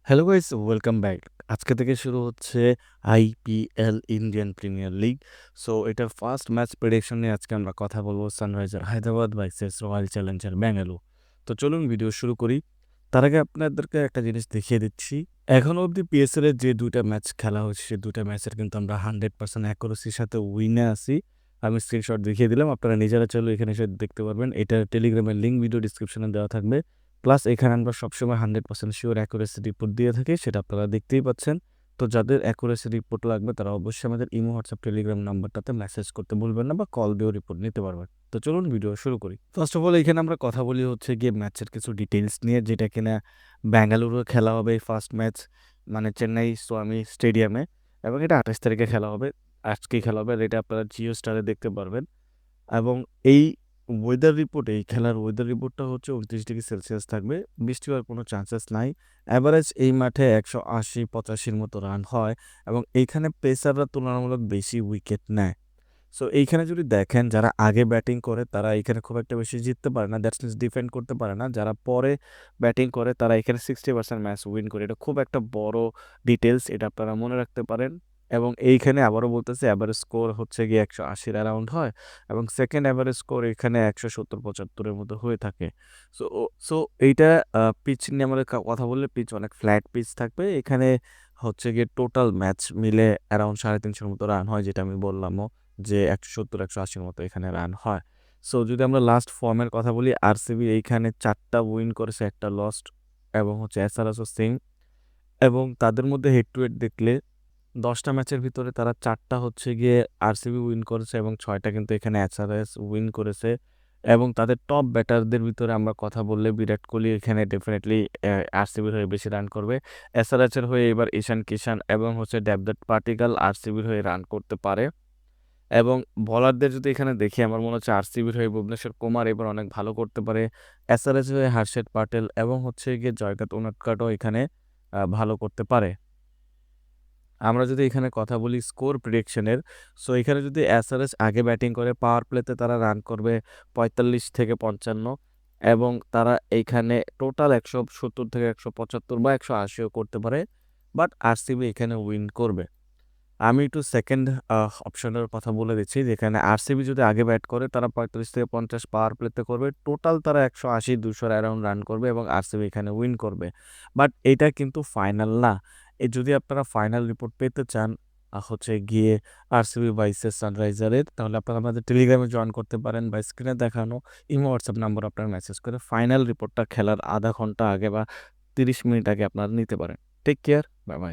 Hello guys, welcome back. আজকে থেকে শুরু হচ্ছে IPL Indian premier league. So এটার ফার্স্ট ম্যাচ প্রেডিকশন নিয়ে আজকে আমরা কথা বলবো sunriser Hyderabad versus royal Challenger Bangalore. তো চলুন ভিডিও শুরু করি। তার আগে আপনাদেরকে একটা জিনিস দেখিয়ে দিচ্ছি। এখনও অবধি পিএসএল এর যে দুইটা ম্যাচ খেলা হচ্ছে সে দুইটা ম্যাচের কিন্তু আমরা 100% অ্যাকুরেসির সাথে উইনে আছি। আমি স্ক্রিনশট দেখিয়ে দিলাম, আপনারা নিজেরা চাইলে এখানে এসে দেখতে পারবেন। এটার টেলিগ্রামের লিঙ্ক ভিডিও ডিসক্রিপশনে দেওয়া থাকবে। প্লাস এখানে আমরা সবসময় 100% শিওর অ্যাকুরেসি রিপোর্ট দিয়ে থাকি, সেটা আপনারা দেখতেই পাচ্ছেন। তো যাদের অ্যাকুরেসি রিপোর্ট লাগবে তারা অবশ্যই আমাদের ইমো, হোয়াটসঅ্যাপ, টেলিগ্রাম নাম্বারটাতে মেসেজ করতে ভুলবেন না, বা কল দিয়েও রিপোর্ট নিতে পারবেন। তো চলুন ভিডিও শুরু করি। ফার্স্ট অফ অল এখানে আমরা কথা বলি হচ্ছে গিয়ে ম্যাচের কিছু ডিটেলস নিয়ে, যেটা কিনা ব্যাঙ্গালুরু খেলা হবে এই ফার্স্ট ম্যাচ, মানে চেন্নাই সোয়ামী স্টেডিয়ামে, এবং এটা 28 তারিখে খেলা হবে। আজকেই খেলা হবে, আর এটা আপনারা জিও স্টারে দেখতে পারবেন। এবং এই এই খেলার ওয়েদার রিপোর্টটা হচ্ছে 29 ডিগ্রি সেলসিয়াস থাকবে। বৃষ্টি হওয়ার কোনো চান্সেস নাই। অ্যাভারেজ এই মাঠে 180-85 মতো রান হয়, এবং এইখানে পেসাররা তুলনামূলক বেশি উইকেট নেয়। সো এইখানে যদি দেখেন, যারা আগে ব্যাটিং করে তারা এখানে খুব একটা বেশি জিততে পারে না, দ্যাটস মিনস ডিফেন্ড করতে পারে না। যারা পরে ব্যাটিং করে তারা এখানে 60% ম্যাচ উইন করে। এটা খুব একটা বড় ডিটেলস, এটা আপনারা মনে রাখতে পারেন। এবং এইখানে আবারও বলতেছে, অ্যাভারেজ স্কোর হচ্ছে গিয়ে 180 অ্যারাউন্ড হয়, এবং সেকেন্ড অ্যাভারেজ স্কোর এখানে 170-75-এর মতো হয়ে থাকে। সো সো এইটা পিচ নিয়ে আমাদের কথা বললে, পিচ অনেক ফ্ল্যাট পিচ থাকবে এখানে। হচ্ছে গিয়ে টোটাল ম্যাচ মিলে অ্যারাউন্ড 350-এর মতো রান হয়, যেটা আমি বললামও যে 170-180-র মতো এখানে রান হয়। সো যদি আমরা লাস্ট ফর্মের কথা বলি, আরসিবি এইখানে 4টা উইন করেছে, একটা লস্ট, এবং হচ্ছে এসআরএসও সেম। এবং তাদের মধ্যে হেড টু হেড দেখলে 10টা ম্যাচের ভিতরে তারা 4টা হচ্ছে গিয়ে আরসিবি উইন করেছে, এবং 6টা কিন্তু এখানে এসআরএস উইন করেছে। এবং তাদের টপ ব্যাটারদের ভিতরে আমরা কথা বললে, বিরাট কোহলি এখানে ডেফিনেটলি আরসিবির হয়ে বেশি রান করবে। এসআরএস এর হয়ে এবার ঈশান কিষান এবং হচ্ছে দেবদত্ত পাটিকাল আরসিবির হয়ে রান করতে পারে। এবং বলারদের যদি এখানে দেখি, আমার মনে হচ্ছে আরসিবির হয়ে ভুবনেশ্বর কুমার এবার অনেক ভালো করতে পারে। এসআরএস হয়ে হর্ষেদ পাটেল এবং হচ্ছে গিয়ে জয়কাত উনাদকাটও এখানে ভালো করতে পারে। আমরা যদি এখানে কথা বলি স্কোর প্রেডিকশনের, সো এখানে যদি এসআরএস আগে ব্যাটিং করে, পাওয়ার প্লেতে তারা রান করবে 45-55, এবং তারা এইখানে টোটাল 170-175 বা 180ও করতে পারে। বাট আরসিবি এখানে উইন করবে। আমি একটু সেকেন্ড অপশনের কথা বলে দিচ্ছি, যেখানে আরসিবি যদি আগে ব্যাট করে তারা 45-50 পাওয়ার প্লেতে করবে, টোটাল তারা 180-200 অ্যারাউন্ড রান করবে, এবং আরসিবি এখানে উইন করবে। বাট এটা কিন্তু ফাইনাল না। যদি আপনারা ফাইনাল রিপোর্ট পেতে চান হচ্ছে গিয়ে আরসিবি ভার্সেস সানরাইজারের, তাহলে আপনারা আমাদের টেলিগ্রামে জয়েন করতে পারেন, বা স্ক্রিনে দেখানো ইমো, হোয়াটসঅ্যাপ নাম্বার আপনারা মেসেজ করে ফাইনাল রিপোর্টটা খেলার আধা ঘন্টা আগে বা 30 মিনিট আগে আপনারা নিতে পারেন। Take care, bye by.